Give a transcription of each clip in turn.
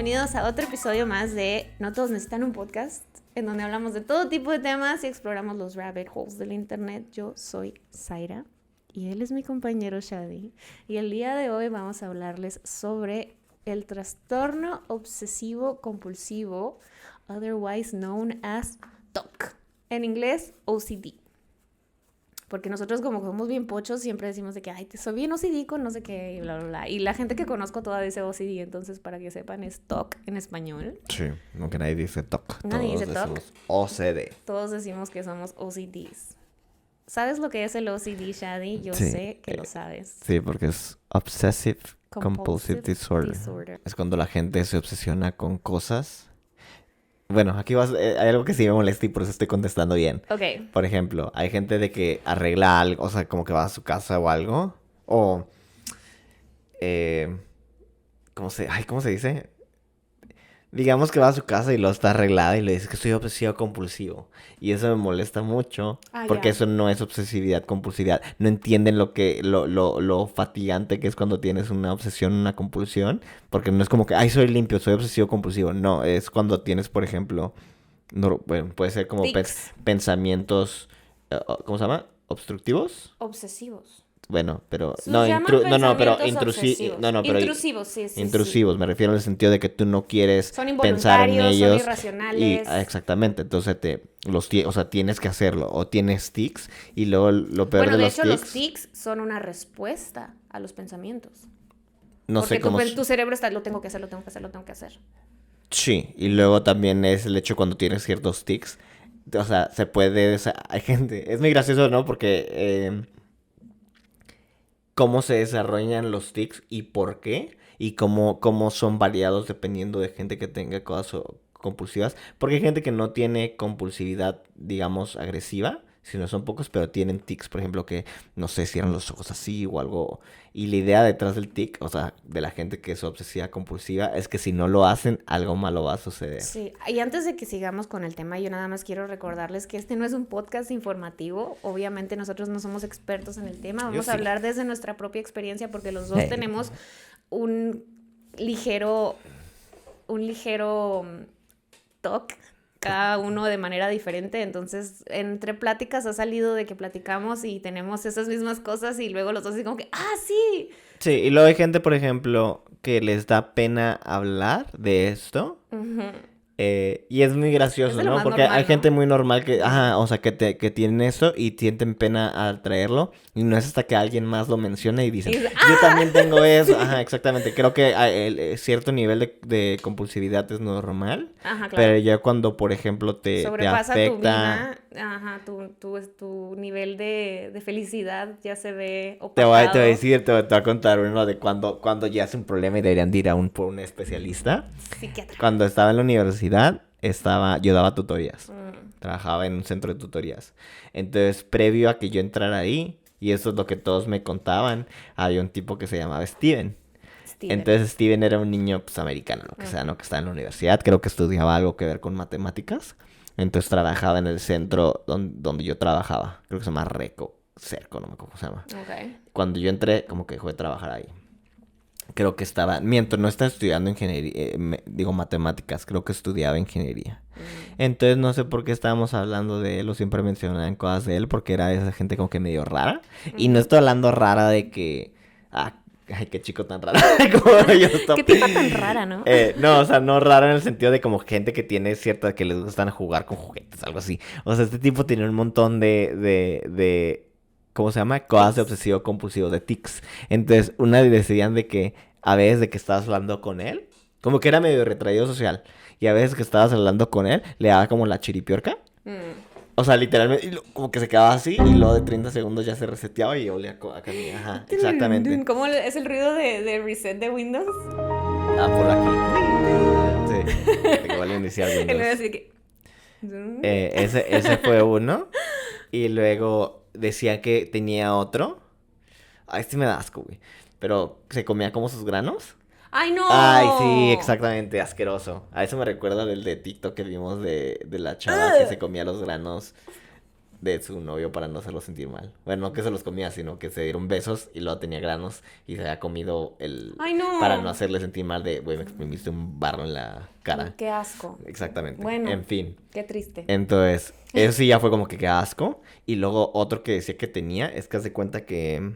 bienvenidos a otro episodio más de No Todos Necesitan un Podcast, en donde hablamos de todo tipo de temas y exploramos los rabbit holes del internet. Yo soy Zaira y él es mi compañero Shadi. Y el día de hoy vamos a hablarles sobre el trastorno obsesivo compulsivo, otherwise known as TOC. En inglés, OCD. Porque nosotros como somos bien pochos siempre decimos de que, ay, soy bien OCD con no sé qué, y bla, bla, bla. Y la gente que conozco toda dice OCD, entonces para que sepan es TOC en español. Sí, aunque nadie dice TOC. Nadie dice TOC. Decimos OCD. Todos decimos que somos OCDs. ¿Sabes lo que es el OCD, Shadi? Yo Sí, sé que lo sabes. Sí, porque es Obsessive Compulsive Disorder. Es cuando la gente se obsesiona con cosas. Bueno, aquí hay algo que sí me molesta y por eso estoy contestando bien. Ok. Por ejemplo, hay gente de que arregla algo, o sea, como que va a su casa o algo. O, ¿cómo se dice? Digamos que va a su casa y lo está arreglada y le dice que soy obsesivo compulsivo. Y eso me molesta mucho porque eso no es obsesividad, compulsividad. No entienden lo fatigante que es cuando tienes una obsesión, una compulsión. Porque no es como que, ay, soy limpio, soy obsesivo compulsivo. No, es cuando tienes, por ejemplo, bueno, puede ser como pensamientos, ¿cómo se llama? ¿Obstructivos? Obsesivos. Bueno, pero intrusivos, sí. Intrusivos, me refiero en el sentido de que tú no quieres son pensar en ellos. Son irracionales. Exactamente, entonces tienes que hacerlo. O tienes tics y luego lo peor de los tics. Bueno, de hecho los tics son una respuesta a los pensamientos. No sé cómo. Porque tu cerebro está, lo tengo que hacer. Sí, y luego también es el hecho cuando tienes ciertos tics. O sea, se puede, o sea, hay gente, es muy gracioso, ¿no? Porque cómo se desarrollan los tics y por qué, y cómo son variados dependiendo de gente que tenga cosas compulsivas, porque hay gente que no tiene compulsividad, digamos, agresiva, sino son pocos, pero tienen tics, por ejemplo, que, no sé, cierran los ojos así o algo, y la idea detrás del tic, o sea, de la gente que es obsesiva compulsiva, es que si no lo hacen, algo malo va a suceder. Sí, y antes de que sigamos con el tema, yo nada más quiero recordarles que este no es un podcast informativo, obviamente nosotros no somos expertos en el tema, vamos a hablar desde nuestra propia experiencia, porque los dos tenemos un ligero TOC, cada uno de manera diferente, entonces entre pláticas ha salido de que platicamos y tenemos esas mismas cosas y luego los dos así como que, sí. Sí, y luego hay gente, por ejemplo, que les da pena hablar de esto. Uh-huh. Y es muy gracioso, ¿no? Porque normal, hay gente muy normal que, o sea, que tienen eso y sienten pena al traerlo. Y no es hasta que alguien más lo menciona y dicen, yo también tengo eso. Ajá, exactamente. Creo que el cierto nivel de compulsividad es normal. Ajá, claro. Pero ya cuando, por ejemplo, te afecta... tu vida, tu nivel de felicidad ya se ve opacado. Te voy a contar uno de cuando ya es un problema y deberían de ir por un especialista. Psiquiatra. Cuando estaba en la universidad, yo daba tutorías. Trabajaba en un centro de tutorías. Entonces, previo a que yo entrara ahí, y eso es lo que todos me contaban, había un tipo que se llamaba Steven. Entonces, Steven era un niño, pues, americano, lo que sea, ¿no? Que estaba en la universidad. Creo que estudiaba algo que ver con matemáticas. Entonces, trabajaba en el centro donde yo trabajaba. Creo que se llama Cerco, no me acuerdo cómo se llama. Okay. Cuando yo entré, como que dejó de trabajar ahí. Creo que no estaba estudiando ingeniería, matemáticas, creo que estudiaba ingeniería. Entonces no sé por qué estábamos hablando de él o siempre mencionaban cosas de él porque era esa gente como que medio rara. Y no estoy hablando rara de que, ay, qué chico tan raro. Qué tipa tan rara, ¿no? No, o sea, no rara en el sentido de como gente que tiene cierta, que les gustan jugar con juguetes, algo así. O sea, este tipo tiene un montón de ¿cómo se llama? Cosas de obsesivo compulsivo, de tics. Entonces, una decían de que a veces de que estabas hablando con él, como que era medio retraído social, y a veces que estabas hablando con él, le daba como la chiripiorca. O sea, literalmente, como que se quedaba así, y luego de 30 segundos ya se reseteaba y olía a camino. Ajá, exactamente. ¿Cómo es el ruido de reset de Windows? Por aquí. Sí, de que vale iniciar Windows. Así que... Ese fue uno, y luego decía que tenía otro. Este me da asco, güey. Pero se comía como sus granos. ¡Ay, no! Ay, sí, exactamente, asqueroso. A eso me recuerda del de TikTok que vimos de la chava que se comía los granos de su novio para no hacerlo sentir mal. Bueno, no que se los comía, sino que se dieron besos y luego tenía granos y se había comido el... ¡Ay, no! Para no hacerle sentir mal de, güey, me exprimiste un barro en la cara. ¡Qué asco! Exactamente. Bueno, en fin. qué triste. Entonces, eso sí ya fue como que qué asco. Y luego otro que decía que tenía es que haz de cuenta que...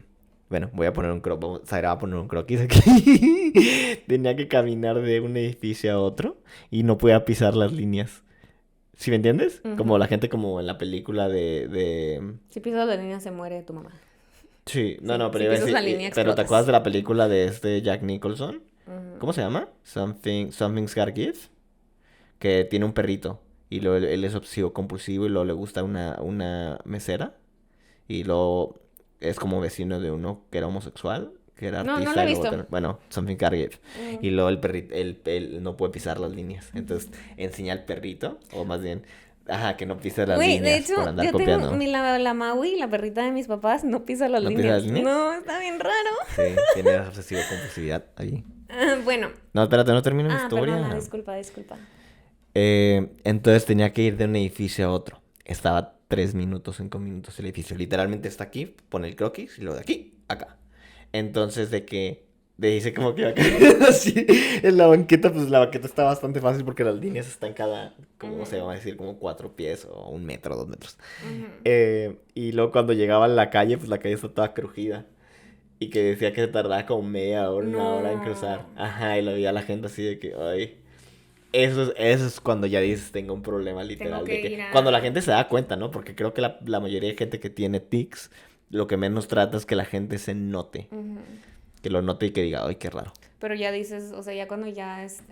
Bueno, voy a poner un croquis. Zaira va a poner un croquis aquí. Tenía que caminar de un edificio a otro y no podía pisar las líneas. ¿Sí me entiendes? Como la gente como en la película de... Si pisas la línea se muere tu mamá. Sí, no, Sí, no, pero si iba a pisas decir... la línea, pero ¿te explotas. acuerdas de la película de este Jack Nicholson? ¿Cómo se llama? Something's Gotta Give. Que tiene un perrito. Y luego él es obsesivo compulsivo y luego le gusta una mesera. Y luego es como vecino de uno que era homosexual, que era No, artista. no lo he y luego visto. bueno, Something's Gotta Give. Y luego el perrito, él no puede pisar las líneas. Entonces enseña al perrito, o más bien, ajá, que no pise las Güey, de líneas hecho, por andar yo copiando. tengo la Maui, la perrita de mis papás, no pisa las ¿No pisa líneas. las líneas? No, está bien raro. Sí, tiene obsesivo compulsividad ahí. Bueno. No, espérate, no termino la historia. Perdona, disculpa. Entonces tenía que ir de un edificio a otro. Estaba 3 minutos, 5 minutos el edificio. Literalmente está aquí, pone el croquis y luego de aquí, acá. Entonces dice como que iba a caer así en la banqueta, pues la banqueta está bastante fácil porque las líneas están cada, ¿cómo se va a decir? Como 4 pies o 1 metro, 2 metros. Y luego cuando llegaba a la calle, pues la calle está toda crujida. Y que decía que se tardaba como media hora, una hora en cruzar. Ajá, y lo veía la gente así de que, ay... Eso es cuando ya dices, tengo un problema literal. que De que ir a- cuando la gente se da cuenta, ¿no? Porque creo que la mayoría de gente que tiene tics, lo que menos trata es que la gente se note. Que lo note y que diga, ay, qué raro. Pero ya dices, o sea, ya cuando ya es...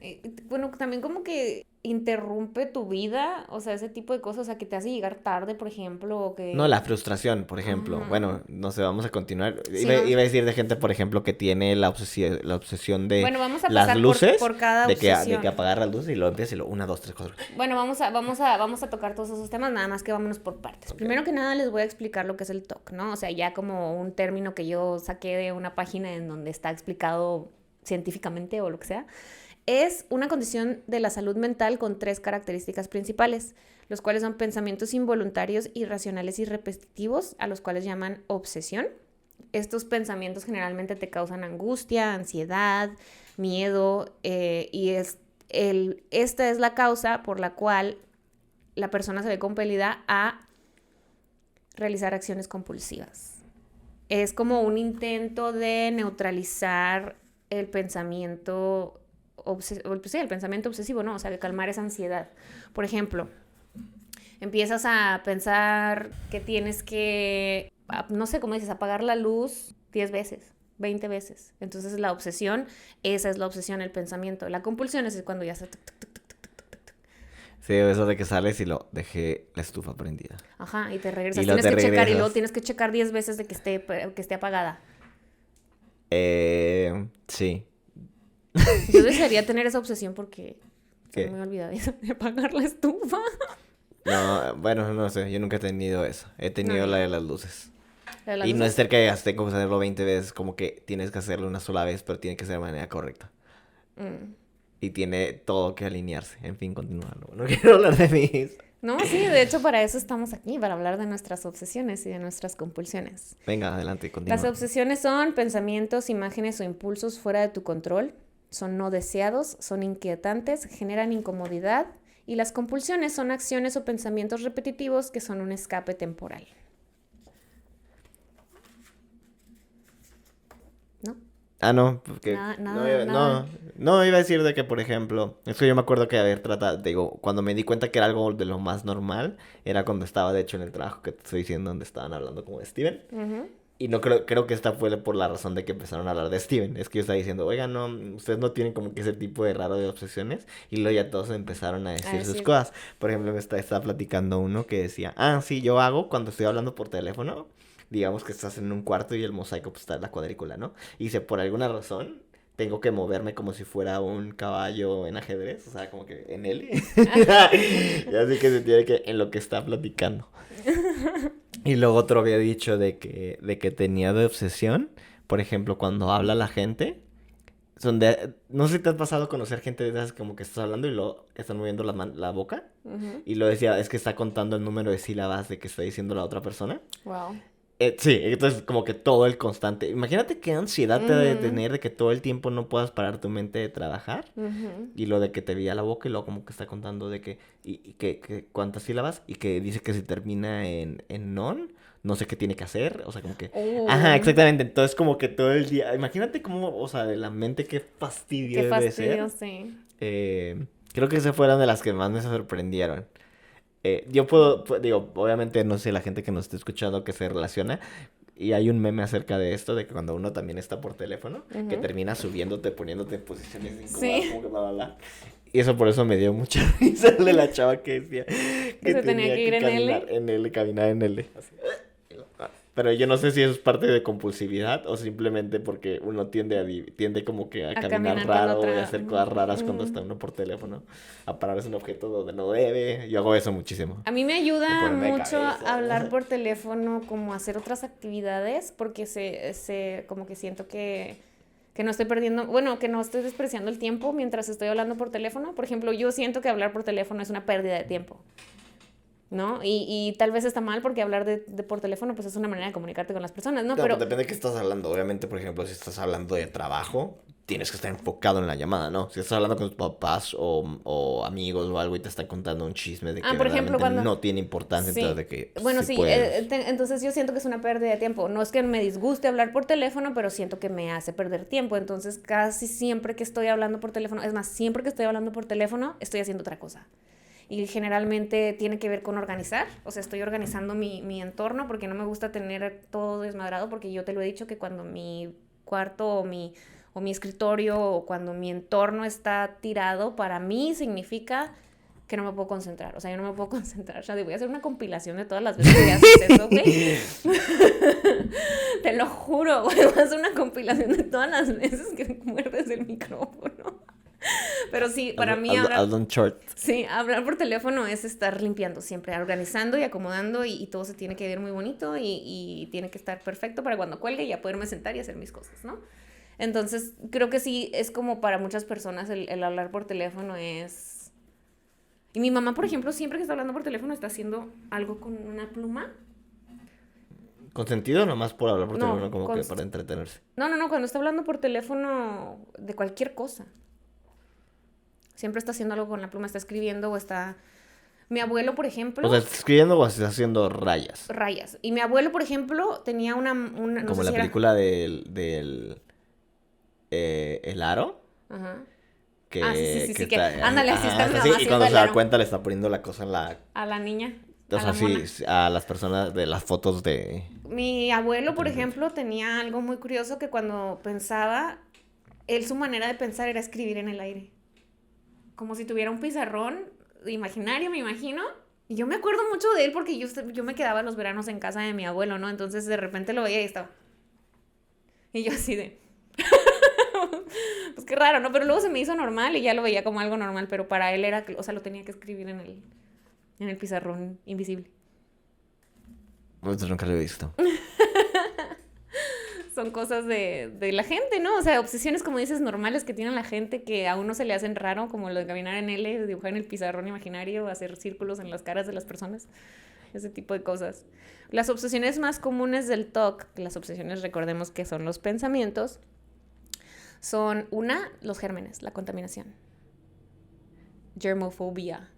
bueno, también como que interrumpe tu vida, o sea, ese tipo de cosas, o sea, que te hace llegar tarde, por ejemplo, o que... No, la frustración, por ejemplo. Ajá. Bueno, no sé, vamos a continuar. Sí, Iba a decir de gente, por ejemplo, que tiene la obsesión de Bueno, vamos a las pasar luces. por cada de que obsesión. apagar las luces y lo empieza y lo 1, 2, 3, 4. Bueno, vamos a tocar todos esos temas, nada más que vámonos por partes. Ok. Primero que nada les voy a explicar lo que es el TOC, ¿no? O sea, ya como un término que yo saqué de una página en donde está explicado científicamente o lo que sea. Es una condición de la salud mental con 3 características principales, los cuales son pensamientos involuntarios, irracionales y repetitivos, a los cuales llaman obsesión. Estos pensamientos generalmente te causan angustia, ansiedad, miedo, y esta es la causa por la cual la persona se ve compelida a realizar acciones compulsivas. Es como un intento de neutralizar el pensamiento el pensamiento obsesivo, ¿no? O sea, de calmar esa ansiedad. Por ejemplo, empiezas a pensar que tienes que, no sé cómo dices, apagar la luz 10 veces, 20 veces. Entonces la obsesión, esa es la obsesión, el pensamiento. La compulsión es cuando ya se... Sí, eso de que sales y lo dejé la estufa prendida. Ajá, y te regresas. Y luego Tienes te que checar y regresas. luego tienes que checar 10 veces de que esté apagada. Sí. Yo desearía tener esa obsesión porque ¿Qué? estoy muy olvidadiza de apagar la estufa. No, bueno, no sé, yo nunca he tenido eso. He tenido No. la de las luces. La de Y las no es luces. ser que tengo que hacerlo 20 veces, como que tienes que hacerlo una sola vez, pero tiene que ser de manera correcta. Y tiene todo que alinearse. En fin, continuando. No quiero hablar de mis. No, sí, de hecho para eso estamos aquí, para hablar de nuestras obsesiones y de nuestras compulsiones. Venga, adelante, continúa. Las obsesiones son pensamientos, imágenes o impulsos fuera de tu control, son no deseados, son inquietantes, generan incomodidad, y las compulsiones son acciones o pensamientos repetitivos que son un escape temporal. ¿No? Ah, no, porque no, iba a decir de que, por ejemplo, es que yo me acuerdo que haber tratado, digo, cuando me di cuenta que era algo de lo más normal, era cuando estaba, de hecho, en el trabajo que te estoy diciendo, donde estaban hablando como de Steven. Y no creo que esta fue por la razón de que empezaron a hablar de Steven. Es que yo estaba diciendo, oigan, no, ustedes no tienen como que ese tipo de raro de obsesiones. Y luego ya todos empezaron a decir sus cosas. Por ejemplo, me estaba platicando uno que decía, sí, yo hago cuando estoy hablando por teléfono. Digamos que estás en un cuarto y el mosaico pues está en la cuadrícula, ¿no? Y dice, por alguna razón, tengo que moverme como si fuera un caballo en ajedrez. O sea, como que en él. Y así que se tiene que en lo que está platicando. Y luego otro había dicho de que tenía de obsesión, por ejemplo, cuando habla la gente, No sé si te has pasado a conocer gente de esas como que estás hablando y lo están moviendo la boca. Ujú. Y lo decía, es que está contando el número de sílabas de que está diciendo la otra persona. Wow. Sí, entonces como que todo el constante. Imagínate qué ansiedad te debe Ujú. tener de que todo el tiempo no puedas parar tu mente de trabajar. Ujú. Y lo de que te veía la boca y luego como que está contando de que, y que cuántas sílabas y que dice que si termina en non, no sé qué tiene que hacer, o sea, como que... Ajá, Oh, exactamente, entonces como que todo el día, imagínate cómo, o sea, de la mente qué fastidio qué debe fastidio, ser. sí. Creo que esas fueron de las que más me sorprendieron. Yo digo, obviamente no sé la gente que nos esté escuchando que se relaciona, y hay un meme acerca de esto, de que cuando uno también está por teléfono, que Ujú. termina subiéndote, poniéndote en posiciones incómodas, Sí, como que bla, bla, bla. Y eso por eso me dio mucha risa de la chava que decía que que se tenía tenía que ir que en caminar L. en L, caminar en L. Así. Pero yo no sé si eso es parte de compulsividad o simplemente porque uno tiende como que a A caminar caminar cuando raro y a otra. hacer cosas raras cuando Mm. está uno por teléfono, a pararse un objeto donde no debe. Yo hago eso muchísimo. A mí me O ayuda ponerme de mucho hablar cabeza. por teléfono, como hacer otras actividades, porque como que siento que no estoy perdiendo, bueno, que no estoy despreciando el tiempo mientras estoy hablando por teléfono. Por ejemplo, yo siento que hablar por teléfono es una pérdida de tiempo, ¿no? Y tal vez está mal porque hablar por teléfono pues es una manera de comunicarte con las personas, ¿no? No, pues Pero, depende de qué estás hablando. Obviamente, por ejemplo, si estás hablando de trabajo, tienes que estar enfocado en la llamada, ¿no? Si estás hablando con tus papás o amigos o algo y te están contando un chisme de que por ejemplo, verdaderamente cuando... no tiene importancia, entonces Sí, de que bueno, sí sí, puedes. entonces yo siento que es una pérdida de tiempo. No es que me disguste hablar por teléfono, pero siento que me hace perder tiempo. Entonces casi siempre que estoy hablando por teléfono, es más, siempre que estoy hablando por teléfono, estoy haciendo otra cosa. Y generalmente tiene que ver con organizar, o sea, estoy organizando mi entorno porque no me gusta tener todo desmadrado, porque yo te lo he dicho que cuando mi cuarto o mi escritorio o cuando mi entorno está tirado, para mí significa que no me puedo concentrar. O sea, yo no me puedo concentrar. O sea, voy a hacer una compilación de todas las veces que haces eso, ¿ok? Te lo juro, güey. Voy a hacer una compilación de todas las veces que muerdes el micrófono. Pero sí, para mí Hazlo en short. sí, hablar por teléfono es estar limpiando siempre, organizando y acomodando y todo se tiene que ver muy bonito y tiene que estar perfecto para cuando cuelgue ya poderme sentar y hacer mis cosas, ¿no? Entonces, creo que sí, es como para muchas personas el hablar por teléfono es... Y mi mamá, por ejemplo, siempre que está hablando por teléfono está haciendo algo con una pluma. Con sentido, nomás por hablar por No, teléfono, como que para entretenerse. no, cuando está hablando por teléfono de cualquier cosa. Siempre está haciendo algo con la pluma, está escribiendo o está... Mi abuelo, por ejemplo... O sea, ¿estás escribiendo o estás haciendo rayas? Rayas. Y mi abuelo, por ejemplo, tenía no Como sé la si era... película del El Aro. Ajá. Ah, sí, sí, Que, sí, que sí, que... está, Ándale, así ajá, está es mi así, mamá y haciendo cuando se el da aro. cuenta le está poniendo la cosa en la... A la niña, O a la sea, mona. sí, a las personas de las fotos de... Mi abuelo, por inteligencia. ejemplo, tenía algo muy curioso que cuando pensaba, él su manera de pensar era escribir en el aire. Como si tuviera un pizarrón imaginario, me imagino. Y yo me acuerdo mucho de él porque yo me quedaba los veranos en casa de mi abuelo, ¿no? Entonces de repente lo veía y estaba... Y yo así de... Pues qué raro, ¿no? Pero luego se me hizo normal y ya lo veía como algo normal, pero para él era, o sea, lo tenía que escribir en el pizarrón invisible. Pues nunca lo he visto. Son cosas de la gente, ¿no? O sea, obsesiones, como dices, normales que tiene la gente que a uno se le hacen raro, como lo de caminar en L, dibujar en el pizarrón imaginario, hacer círculos en las caras de las personas, ese tipo de cosas. Las obsesiones más comunes del TOC, las obsesiones recordemos que son los pensamientos, son los gérmenes, la contaminación. Germofobia.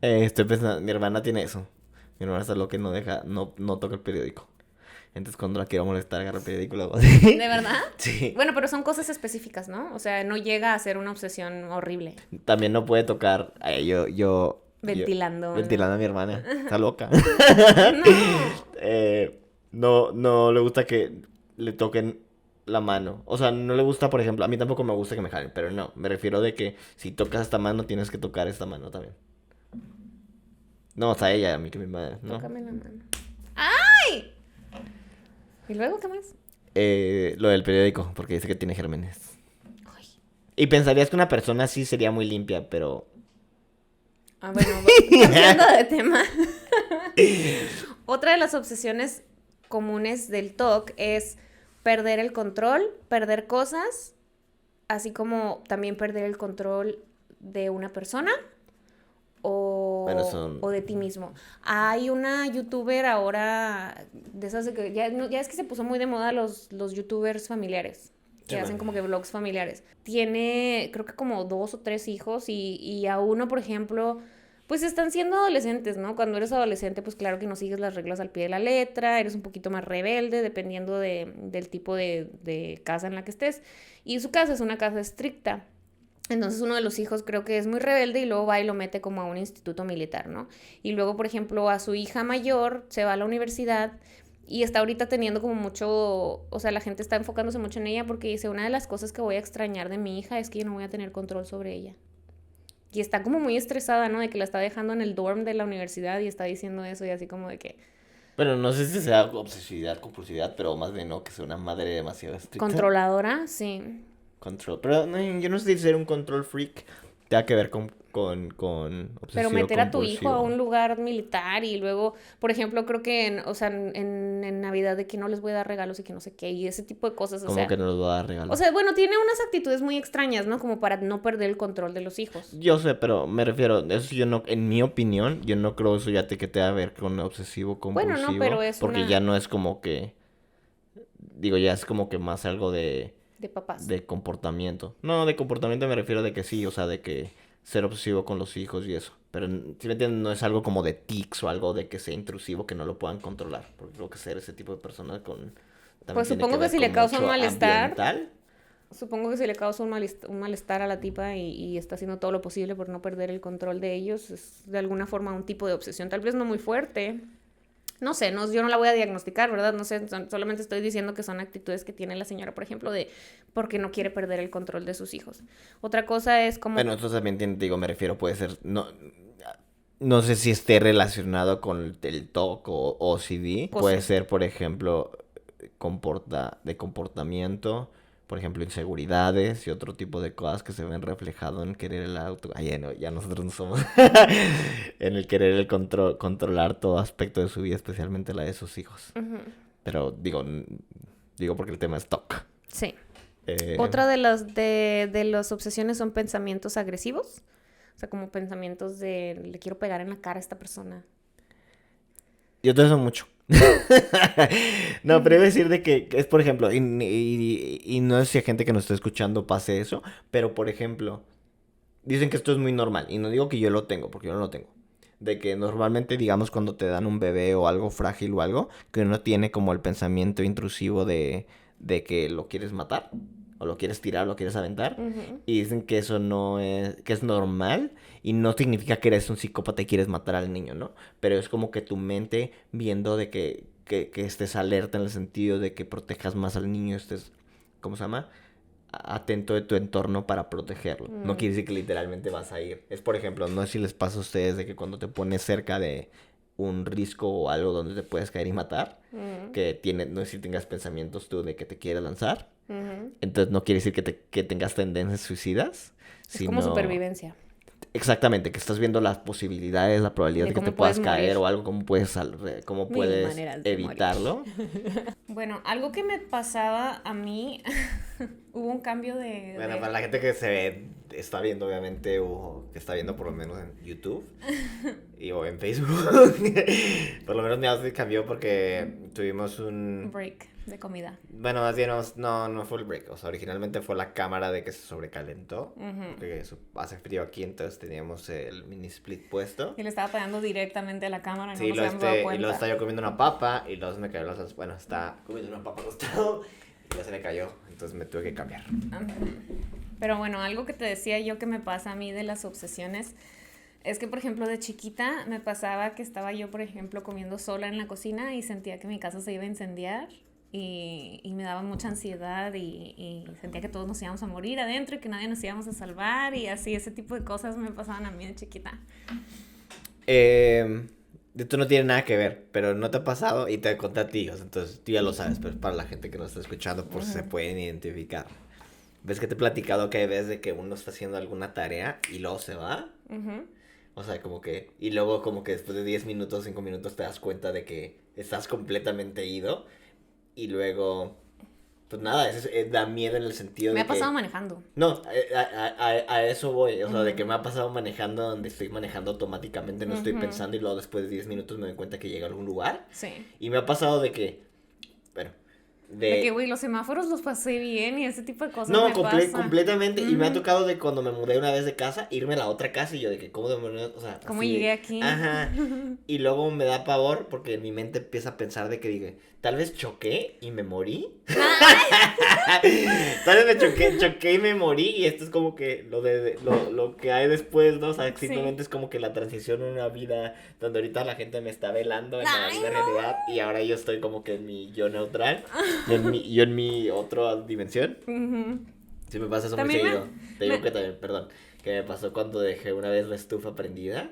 Estoy pensando, mi hermana tiene eso. Mi hermana está loca y no toca el periódico. Entonces cuando la quiero molestar, agarra el periódico y lo hago así. ¿De verdad? Sí. Bueno, pero son cosas específicas, ¿no? O sea, no llega a ser una obsesión horrible. También no puede tocar. Ventilando. Ventilando a mi hermana. Está loca. No. No le gusta que le toquen la mano. O sea, no le gusta, por ejemplo, a mí tampoco me gusta que me jalen, pero no, me refiero de que si tocas esta mano, tienes que tocar esta mano también. No, o sea, ella, a mí que mi madre, ¿no? Tócame la mano. ¡Ay! ¿Y luego qué más? Lo del periódico, porque dice que tiene gérmenes. Ay. Y pensarías que una persona así sería muy limpia, pero... Ah, bueno, cambiando de tema. Otra de las obsesiones comunes del TOC es perder el control, perder cosas así como también perder el control de una persona o de ti mismo. Hay una youtuber ahora, de esas de que ya es que se puso muy de moda los youtubers familiares, que hacen como que vlogs familiares. Tiene, creo que como 2 o 3 hijos y a uno, por ejemplo, pues están siendo adolescentes, ¿no? Cuando eres adolescente, pues claro que no sigues las reglas al pie de la letra, eres un poquito más rebelde, dependiendo del tipo de casa en la que estés. Y su casa es una casa estricta. Entonces uno de los hijos creo que es muy rebelde y luego va y lo mete como a un instituto militar, ¿no? Y luego, por ejemplo, a su hija mayor se va a la universidad y está ahorita teniendo como mucho, o sea, la gente está enfocándose mucho en ella porque dice, una de las cosas que voy a extrañar de mi hija es que yo no voy a tener control sobre ella. Y está como muy estresada, ¿no? De que la está dejando en el dorm de la universidad y está diciendo eso y así como de que... Bueno, no sé si sea obsesividad, compulsividad, pero más bien no, que sea una madre demasiado estricta. Controladora, sí. Control. Pero no, yo no sé si ser un control freak tenga que ver con obsesivo Pero meter a tu hijo a compulsivo. un lugar militar y luego, por ejemplo, creo que o sea, en Navidad de que no les voy a dar regalos y que no sé qué, y ese tipo de cosas, o Como sea... que no los va a dar regalo. O sea, bueno, tiene unas actitudes muy extrañas, ¿no? Como para no perder el control de los hijos. Yo sé, pero me refiero, eso yo no, en mi opinión, yo no creo eso ya que tenga que ver con obsesivo Bueno, compulsivo. no, pero es porque una... ya no es como que, digo, ya es como que más algo De papás. de comportamiento. No, de comportamiento me refiero de que sí, o sea, de que ser obsesivo con los hijos y eso. Pero si me entienden, no es algo como de tics o algo de que sea intrusivo que no lo puedan controlar. Porque creo que ser ese tipo de persona con también Pues tiene supongo que ver si con le causa un mucho malestar, ambiental. supongo que si le causa un malestar a la tipa y está haciendo todo lo posible por no perder el control de ellos, es de alguna forma un tipo de obsesión, tal vez no muy fuerte. No sé, no, yo no la voy a diagnosticar, ¿verdad? No sé, solamente estoy diciendo que son actitudes que tiene la señora, por ejemplo, de porque no quiere perder el control de sus hijos. Otra cosa es como... Bueno, esto también digo, me refiero, puede ser, no sé si esté relacionado con el TOC o OCD. Pues Puede sí. ser, por ejemplo, de comportamiento, por ejemplo, inseguridades y otro tipo de cosas que se ven reflejado en querer el auto. Ay, ya nosotros no somos. En el querer el controlar todo aspecto de su vida, especialmente la de sus hijos. Ujú. Pero digo porque el tema es TOC. Sí. Eh, Otra de las obsesiones son pensamientos agresivos. O sea, como pensamientos de le quiero pegar en la cara a esta persona. Yo te eso mucho. No, pero iba a decir de que es, por ejemplo, y no sé si a gente que nos está escuchando pase eso, pero por ejemplo, dicen que esto es muy normal, y no digo que yo lo tengo, porque yo no lo tengo. De que normalmente, digamos, cuando te dan un bebé o algo frágil o algo, que uno tiene como el pensamiento intrusivo de que lo quieres matar, o lo quieres tirar, lo quieres aventar, Ujú. y dicen que eso no es, que es normal, y no significa que eres un psicópata y quieres matar al niño, ¿no? Pero es como que tu mente viendo de que estés alerta en el sentido de que protejas más al niño, estés, ¿cómo se llama? Atento de tu entorno para protegerlo. No quiere decir que literalmente vas a ir. Es, por ejemplo, no sé si les pasa a ustedes de que cuando te pones cerca de un risco o algo donde te puedes caer y matar, Ujú. que no sé si tengas pensamientos tú de que te quiere lanzar. Ujú. Entonces no quiere decir que tengas tendencias suicidas, Es como sino supervivencia. exactamente, que estás viendo las posibilidades, la probabilidad De de que te cómo puedes puedas caer morir. o algo, cómo Mil puedes maneras de morir. evitarlo. Bueno, algo que me pasaba a mí, hubo un cambio de... Bueno, para la gente que está viendo, obviamente, o que está viendo por lo menos en YouTube o en Facebook, por lo menos mi outfit cambió porque tuvimos un... break de comida. Bueno, más bien no fue el break, o sea, originalmente fue la cámara de que se sobrecalentó, Ujú. porque hace frío aquí, entonces teníamos el mini split puesto. Y le estaba pegando directamente a la cámara y Sí, no nos habíamos dado y cuenta. luego estaba yo comiendo una papa y luego se me cayó bueno, está comiendo una papa acostado y ya se me cayó, entonces me tuve que cambiar. Pero bueno, algo que te decía yo que me pasa a mí de las obsesiones es que, por ejemplo, de chiquita me pasaba que estaba yo, por ejemplo, comiendo sola en la cocina y sentía que mi casa se iba a incendiar y me daba mucha ansiedad y sentía que todos nos íbamos a morir adentro y que nadie nos íbamos a salvar y así, ese tipo de cosas me pasaban a mí de chiquita. Esto no tiene nada que ver, pero no te ha pasado y te conté a ti, o sea, entonces tú ya lo sabes, pero es para la gente que nos está escuchando por si se pueden identificar. ¿Ves que te he platicado que hay veces de que uno está haciendo alguna tarea y luego se va? Ujú. O sea, como que... Y luego como que después de 10 minutos, 5 minutos te das cuenta de que estás completamente ido. Y luego Pues nada, da miedo en el sentido Me de ha pasado que... manejando. No, a eso voy, o sea, de que me ha pasado manejando donde estoy manejando automáticamente, no estoy pensando y luego después de 10 minutos me doy cuenta que llegué a algún lugar. Sí. Y me ha pasado de que, bueno, De que, güey, los semáforos los pasé bien y ese tipo de cosas No, me pasa. completamente. Y me ha tocado de cuando me mudé una vez de casa, irme a la otra casa y yo de que, ¿cómo demonios? O sea, ¿Cómo así llegué de- aquí? Ajá. Y luego me da pavor porque mi mente empieza a pensar de que dije, tal vez choqué y me morí. Tal vez me choqué y me morí. Y esto es como que lo que hay después, ¿no? O sea, Sí. simplemente es como que la transición a una vida donde ahorita la gente me está velando en la Ay, vida no. realidad. Y ahora yo estoy como que en mi yo neutral. Yo en mi otra dimensión. Ujú. Sí me pasa eso muy También seguido. Te digo me- que también, perdón, que me pasó cuando dejé una vez la estufa prendida.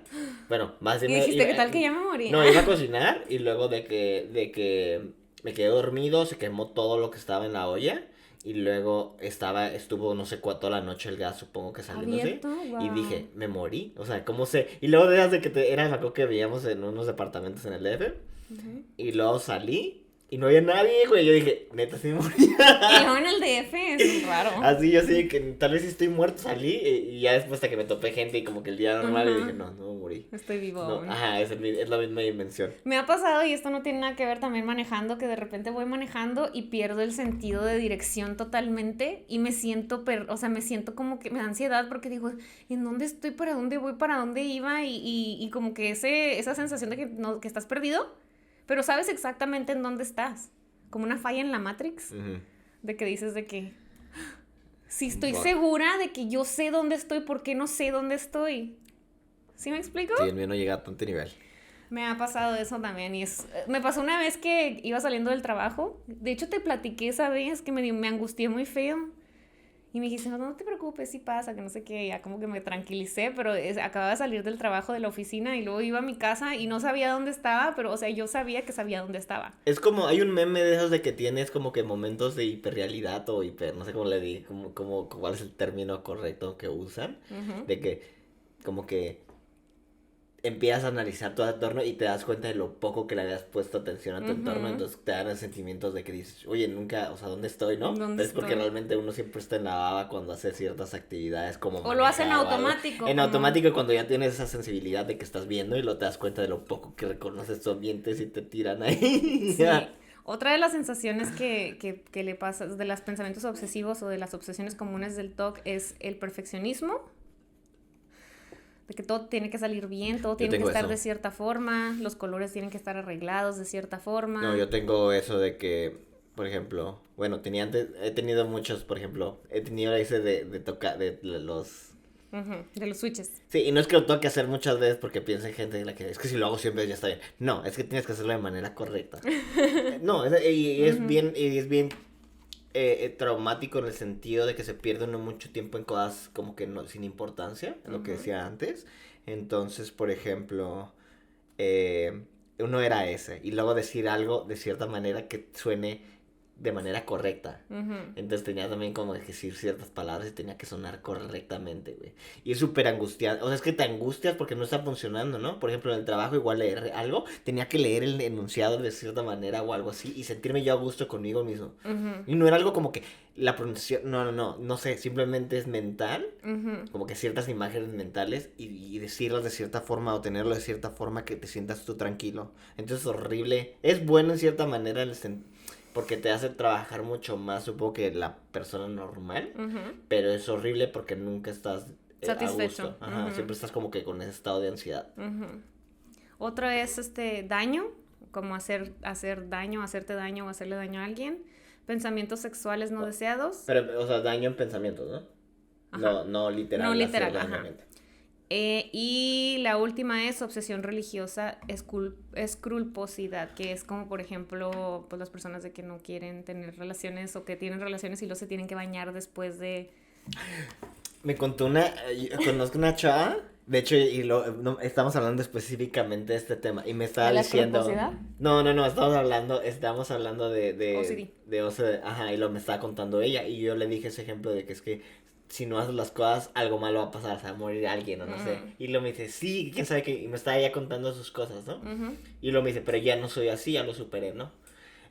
Bueno, más Y bien dijiste, ¿qué tal que ya me morí? no, iba a cocinar y luego de que me quedé dormido, se quemó todo lo que estaba en la olla. Y luego estuvo no sé cuánto la noche el gas, supongo que saliéndose. Abierto, Y wow. dije, me morí. O sea, ¿cómo sé? Y luego de que era la que veíamos en unos departamentos en el DF. Ujú. Y luego salí y no había nadie, güey. Yo dije, neta, sí me morí. Y luego en el DF es raro. Así yo así de que tal vez si estoy muerto salí y ya después hasta que me topé gente y como que el día normal y Ajá. dije, no, no me morí. Estoy vivo No, aún. ajá, es la misma dimensión. Me ha pasado, y esto no tiene nada que ver también manejando, que de repente voy manejando y pierdo el sentido de dirección totalmente y me siento, o sea, me siento como que me da ansiedad porque digo, ¿en dónde estoy? ¿Para dónde voy? ¿Para dónde iba? Y como que esa sensación de que, no, que estás perdido, pero sabes exactamente en dónde estás. Como una falla en la Matrix, Ujú. de que dices de que, si estoy Fuck. segura de que yo sé dónde estoy, ¿por qué no sé dónde estoy? ¿Sí me explico? Sí, el mío no llega a tanto nivel. Me ha pasado eso también y me pasó una vez que iba saliendo del trabajo. De hecho, te platiqué esa vez que me angustié muy feo. Y me dijiste, no te preocupes, sí pasa, que no sé qué. Ya como que me tranquilicé, pero acababa de salir del trabajo de la oficina y luego iba a mi casa y no sabía dónde estaba, pero, o sea, yo sabía que sabía dónde estaba. Es como, hay un meme de esos de que tienes como que momentos de hiperrealidad o hiper, no sé cómo le di, cuál es el término correcto que usan. Ujú. De que, como que empiezas a analizar tu entorno y te das cuenta de lo poco que le habías puesto atención a tu entorno, entonces te dan sentimientos de que dices, oye, nunca, o sea, ¿dónde estoy, no? ¿Dónde Pero es porque estoy? realmente uno siempre está en la baba cuando hace ciertas actividades como O lo hace en manejar o algo. automático. En como- automático cuando ya tienes esa sensibilidad de que estás viendo y lo te das cuenta de lo poco que reconoces tu ambiente si te tiran ahí. Sí. Otra de las sensaciones que le pasa, de los pensamientos obsesivos o de las obsesiones comunes del TOC es el perfeccionismo. De que todo tiene que salir bien, todo tiene que tengo estar eso. de cierta forma, los colores tienen que estar arreglados de cierta forma. No, yo tengo eso de que, por ejemplo, bueno, he tenido muchos, por ejemplo, he tenido ese de tocar, de los... Ujú, de los switches. Sí, y no es que lo tengo que hacer muchas veces porque piensa gente en la que es que si lo hago siempre ya está bien. No, es que tienes que hacerlo de manera correcta. No, es bien traumático en el sentido de que se pierde uno mucho tiempo en cosas como que no, sin importancia, lo que decía antes. Entonces, por ejemplo, uno era ese y luego decir algo de cierta manera que suene de manera correcta. Ujú. Entonces tenía también como que decir ciertas palabras y tenía que sonar correctamente, güey. Y es súper angustiante. O sea, es que te angustias porque no está funcionando, ¿no? Por ejemplo, en el trabajo igual leer algo, tenía que leer el enunciado de cierta manera o algo así y sentirme yo a gusto conmigo mismo. Ujú. Y no era algo como que la pronunciación, no sé, simplemente es mental, Ujú. como que ciertas imágenes mentales y decirlas de cierta forma o tenerlo de cierta forma que te sientas tú tranquilo. Entonces es horrible. Es bueno en cierta manera porque te hace trabajar mucho más, supongo, que la persona normal, Ujú. pero es horrible porque nunca estás Satisfecho. a gusto. Ajá, Ujú. siempre estás como que con ese estado de ansiedad. Ujú. Otro es daño, como hacer daño, hacerte daño o hacerle daño a alguien. Pensamientos sexuales no deseados. Pero, o sea, daño en pensamientos, ¿no? Ajá. No literal. No hacer literal, daño a ajá. mente. Y la última es obsesión religiosa, escrupulosidad, que es como, por ejemplo, pues las personas de que no quieren tener relaciones o que tienen relaciones y luego se tienen que bañar después de... Me contó conozco una chava, de hecho, no, estamos hablando específicamente de este tema, y me estaba ¿De la diciendo... escrupulosidad? No, estábamos hablando de OCD. de OCD, ajá, y lo me estaba contando ella, y yo le dije ese ejemplo de que es que si no haces las cosas, algo malo va a pasar, o sea, va a morir alguien, o no sé, y luego me dice, sí, quién sabe qué, y me estaba ella contando sus cosas, ¿no? Ujú. Y luego me dice, pero ya no soy así, ya lo superé, ¿no?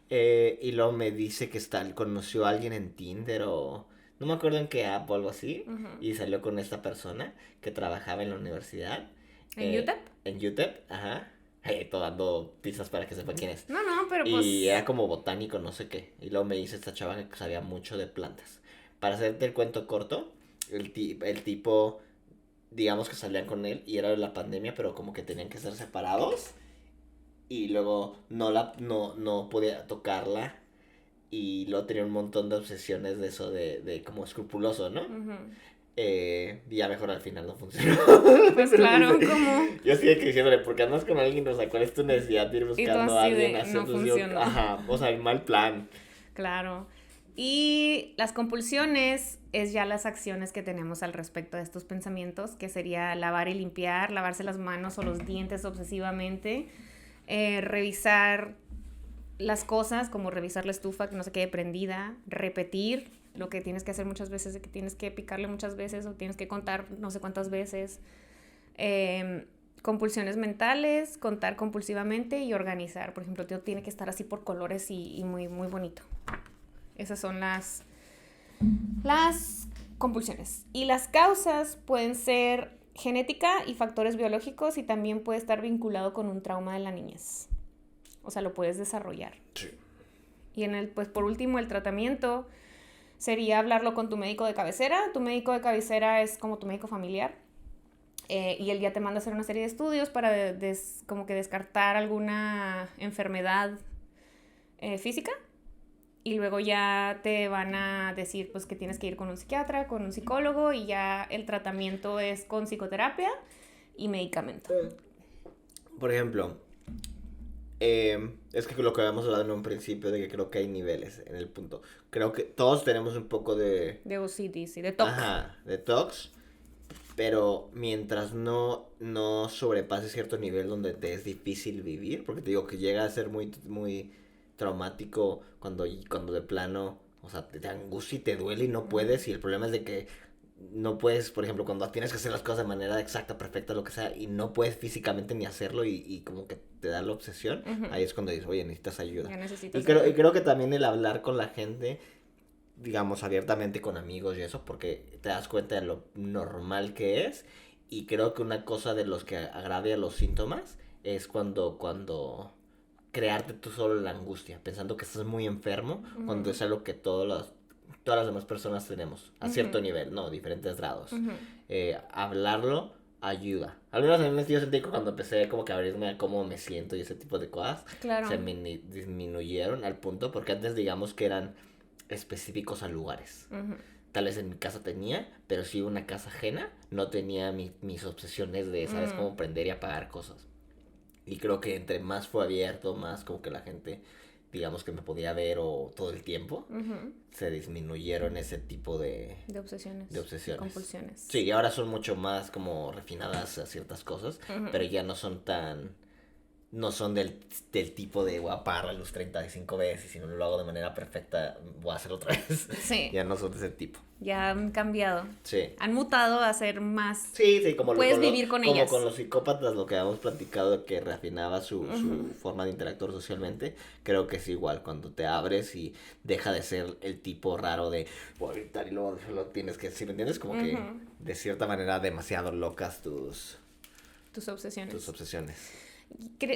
Y luego me dice que conoció a alguien en Tinder o no me acuerdo en qué app o algo así. Ujú. Y salió con esta persona que trabajaba en la universidad. ¿En UTEP? En UTEP, ajá. Todo dando pistas para que sepa quién es. No, pero Y pues... era como botánico, no sé qué. Y luego me dice esta chava que sabía mucho de plantas. Para hacerte el cuento corto, el tipo, digamos que salían con él y era de la pandemia, pero como que tenían que ser separados. Y luego no podía tocarla. Y luego tenía un montón de obsesiones de eso de como escrupuloso, ¿no? Ujú. Y ya mejor al final no funcionó. Pues Pero claro, dice- como... Yo sigo diciéndole, porque andas con alguien, o sea, ¿cuál es tu necesidad de ir Y tú buscando a así alguien de, así? no Entonces yo, funcionó. ajá, o sea, el mal plan. Claro. Y las compulsiones es ya las acciones que tenemos al respecto de estos pensamientos, que sería lavar y limpiar, lavarse las manos o los dientes obsesivamente, revisar las cosas, como revisar la estufa que no se quede prendida, repetir lo que tienes que hacer muchas veces, de que tienes que picarle muchas veces o tienes que contar no sé cuántas veces. Compulsiones mentales, contar compulsivamente y organizar. Por ejemplo, tiene que estar así por colores y muy, muy bonito. Esas son las compulsiones. Y las causas pueden ser genética y factores biológicos y también puede estar vinculado con un trauma de la niñez. O sea, lo puedes desarrollar. Sí. Y pues por último, el tratamiento sería hablarlo con tu médico de cabecera. Tu médico de cabecera es como tu médico familiar. Y él ya te manda a hacer una serie de estudios para como que descartar alguna enfermedad física. Y luego ya te van a decir pues que tienes que ir con un psiquiatra, con un psicólogo y ya el tratamiento es con psicoterapia y medicamento. Por ejemplo, es que lo que habíamos hablado en un principio de que creo que hay niveles en el punto. Creo que todos tenemos un poco de... De OCD, sí, de TOC. Ajá, de TOCs. Pero mientras no sobrepase cierto nivel donde te es difícil vivir, porque te digo que llega a ser muy, muy traumático cuando de plano, o sea, te angustia y te duele y no puedes, y el problema es de que no puedes, por ejemplo, cuando tienes que hacer las cosas de manera exacta, perfecta, lo que sea, y no puedes físicamente ni hacerlo y como que te da la obsesión, ahí es cuando dices, oye, necesitas ayuda. Ya necesitas Y ayuda. creo que también el hablar con la gente, digamos, abiertamente con amigos y eso, porque te das cuenta de lo normal que es. Y creo que una cosa de los que agravia los síntomas es cuando crearte tú solo la angustia, pensando que estás muy enfermo, cuando es algo que todas las demás personas tenemos, a cierto nivel, no, diferentes grados. Hablarlo ayuda. Al menos en el sentí que cuando empecé como que a abrirme a cómo me siento y ese tipo de cosas, Claro. se disminuyeron al punto, porque antes digamos que eran específicos a lugares. Tal vez en mi casa tenía, pero si una casa ajena, no tenía mis obsesiones de, ¿sabes? Cómo prender y apagar cosas. Y creo que entre más fue abierto, más como que la gente, digamos que me podía ver o todo el tiempo, se disminuyeron ese tipo de obsesiones. De obsesiones. Compulsiones. Sí, y ahora son mucho más como refinadas a ciertas cosas, pero ya no son no son del tipo de voy a apagar la luz 35 veces y si no lo hago de manera perfecta voy a hacerlo otra vez. Sí. Ya no son de ese tipo. Ya han cambiado. Sí. Han mutado a ser más... Sí, como puedes vivir con ellas. Como con los psicópatas, lo que habíamos platicado, que refinaba su forma de interactuar socialmente. Creo que es igual cuando te abres y deja de ser el tipo raro de voy a gritar y luego lo tienes que decir, ¿me entiendes? Como que de cierta manera demasiado locas tus obsesiones.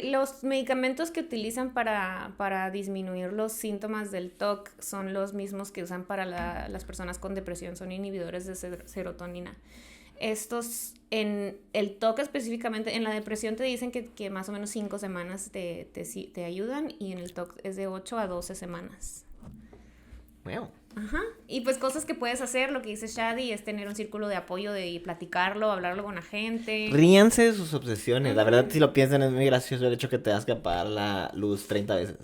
Los medicamentos que utilizan para disminuir los síntomas del TOC son los mismos que usan para las personas con depresión, son inhibidores de serotonina. Estos, en el TOC específicamente, en la depresión te dicen que más o menos 5 semanas te ayudan y en el TOC es de 8 a 12 semanas. Wow. Ajá. Y pues cosas que puedes hacer, lo que dice Shadi, es tener un círculo de apoyo y platicarlo, hablarlo con la gente. Ríanse de sus obsesiones. La verdad, si lo piensan, es muy gracioso el hecho que te das que apagar la luz 30 veces.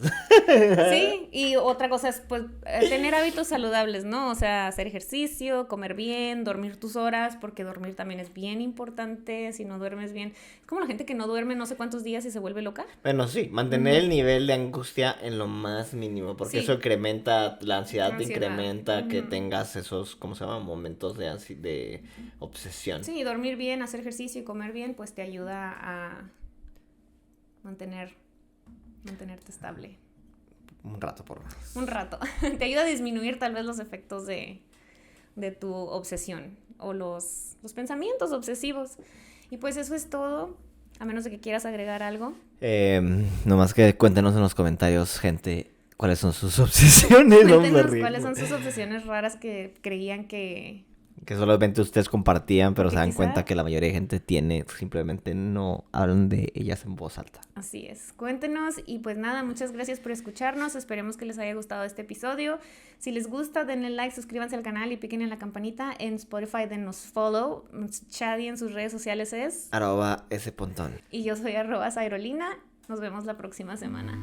Sí, y otra cosa es pues tener hábitos saludables, ¿no? O sea, hacer ejercicio, comer bien, dormir tus horas, porque dormir también es bien importante. Si no duermes bien, es como la gente que no duerme no sé cuántos días y se vuelve loca. Bueno, sí, mantener el nivel de angustia en lo más mínimo, porque eso incrementa la ansiedad, te incrementa que tengas esos, ¿cómo se llama? Momentos de obsesión. Sí, dormir bien, hacer ejercicio y comer bien, pues te ayuda a mantenerte estable. un rato por lo menos. Un rato. Te ayuda a disminuir tal vez los efectos de tu obsesión o los pensamientos obsesivos. Y pues eso es todo, a menos de que quieras agregar algo. Nomás que cuéntenos en los comentarios, gente, cuáles son sus obsesiones. Cuéntenos cuáles son sus obsesiones raras que creían que solamente ustedes compartían, pero se dan quizá... cuenta que la mayoría de gente tiene, simplemente no hablan de ellas en voz alta. Así es, cuéntenos y pues nada, muchas gracias por escucharnos, esperemos que les haya gustado este episodio. Si les gusta, denle like, suscríbanse al canal y piquen en la campanita. En Spotify denos follow. Shadi en sus redes sociales es @spontón. y yo soy @Sairolina. Nos vemos la próxima semana.